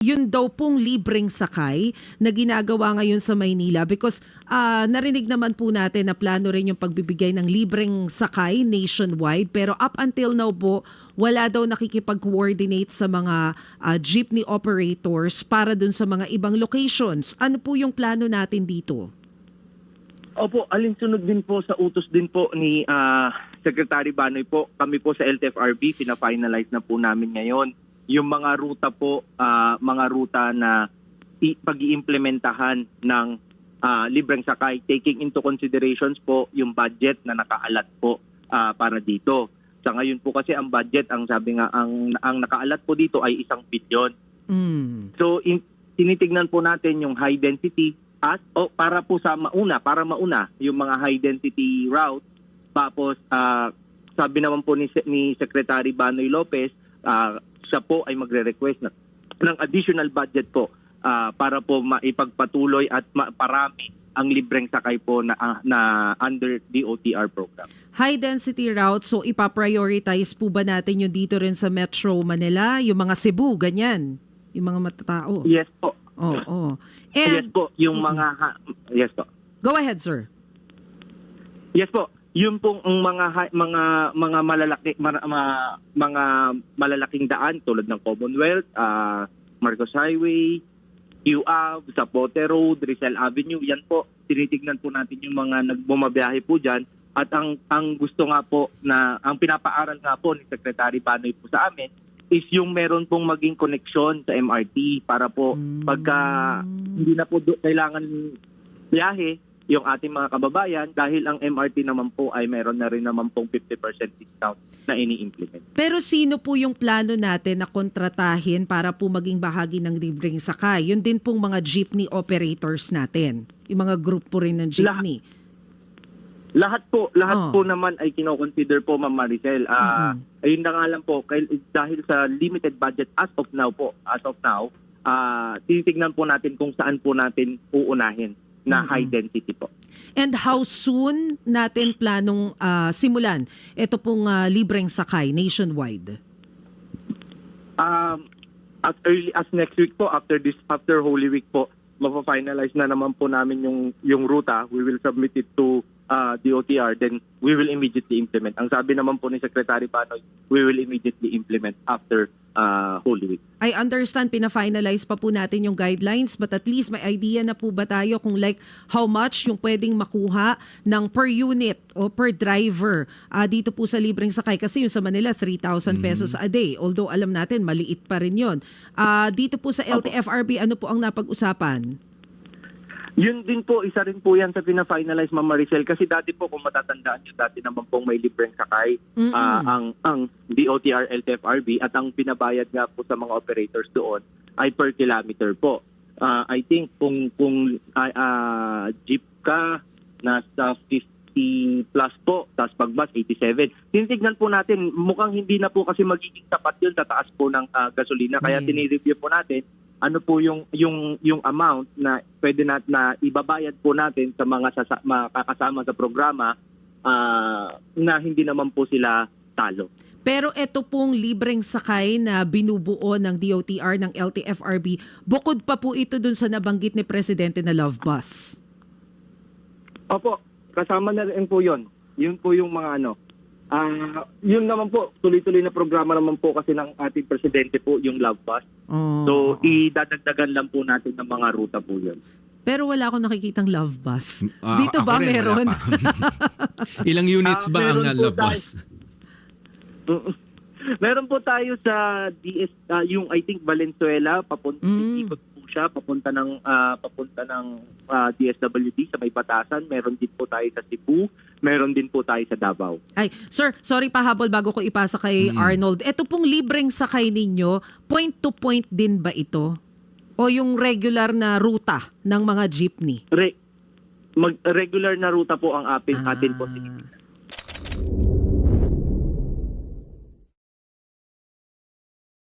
Yun daw pong libreng sakay na ginagawa ngayon sa Maynila because narinig naman po natin na plano rin yung pagbibigay ng libreng sakay nationwide pero up until now po wala daw nakikipag-coordinate sa mga jeepney operators para dun sa mga ibang locations. Ano po yung plano natin dito? Opo, alinsunod din po sa utos din po ni Secretary Banoy po. Kami po sa LTFRB, pina-finalize na po namin ngayon yung mga ruta po, mga ruta na pag-iimplementahan ng libreng sakay, taking into considerations po yung budget na nakaalat po para dito. Sa ngayon po kasi ang budget, ang sabi nga, ang nakaalat po dito ay 1 bilyon. So tinitignan po natin yung high density para po sa mauna yung mga high density routes. Tapos sabi naman po ni Secretary Banoy Lopez, siya po ay magre-request ng additional budget po para po maipagpatuloy at parami ang libreng sakay po na under DOTR program. High density route, so ipaprioritize po ba natin yung dito rin sa Metro Manila, yung mga Cebu, ganyan? Yung mga matatao? Yes po. Oo. Yes po, yung yes po. Go ahead, sir. Yes po. Yung pong mga malalaking daan tulad ng Commonwealth, Marcos Highway, QAV, Zapote Road, Rizal Avenue, yan po, tinitignan po natin yung mga nagbumabiyahe po dyan. At ang gusto nga po na, ang pinapaaral nga po ni Secretary Banoy po sa amin is yung meron pong maging koneksyon sa MRT para po pagka hindi na po kailangan biyahe yung ating mga kababayan dahil ang MRT naman po ay meron na rin naman pong 50% discount na ini-implement. Pero sino po yung plano natin na kontratahin para po maging bahagi ng libreng sakay? Yun din pong mga jeepney operators natin. Yung mga grupo rin ng jeepney. Lahat po naman ay kino-consider po, Ma'am Maricel. Ayun na nga lang po, dahil sa limited budget as of now, tinitignan po natin kung saan po natin uunahin na high density po. And how soon natin planong simulan ito pong libreng sakay nationwide? As early as next week po, after Holy Week po, mapafinalize na naman po namin yung ruta. We will submit it to DOTR, then we will immediately implement. Ang sabi naman po ni Secretary Banoy, we will immediately implement after Holy Week. I understand, pina-finalize pa po natin yung guidelines, but at least may idea na po ba tayo kung like how much yung pwedeng makuha ng per unit o per driver dito po sa libreng sakay? Kasi yung sa Manila, 3,000 pesos a day. Although alam natin, maliit pa rin yun. Dito po sa LTFRB, ano po ang napag-usapan? Yun din po, isa rin po yan sa pina-finalize, Ma'am Maricel. Kasi dati po, kung matatandaan nyo, dati naman pong may libreng sakay ang DOTR LTFRB at ang pinabayad nga po sa mga operators doon ay per kilometer po. I think kung jeep ka, nasa 50 plus po, tapos pag bus, 87. Tinitignan po natin, mukhang hindi na po kasi magiging tapat yun sa taas po ng gasolina. Kaya tinireview po natin ano po yung amount na pwede na ibabayad po natin sa mga kakasama sa programa na hindi naman po sila talo. Pero ito pong libreng sakay na binubuo ng DOTR, ng LTFRB, bukod pa po ito dun sa nabanggit ni Presidente na Love Bus. Opo, kasama na rin po yun. Yun po yung mga yun naman po, tuloy-tuloy na programa naman po kasi ng ating presidente po yung Love Bus. So, idadagdagan lang po natin ng mga ruta po yun. Pero wala akong nakikitang Love Bus. Dito ba rin, meron? Ilang units ba ang Love Bus? Meron po tayo sa yung I think Valenzuela, ikot po siya, papunta ng DSWD sa May Batasan. Meron din po tayo sa Cebu. Meron din po tayo sa Davao. Ay, sir, sorry pa habol bago ko ipasa kay Arnold. Ito pong libreng sakay ninyo, point to point din ba ito? O yung regular na ruta ng mga jeepney? Regular na ruta po ang atin po.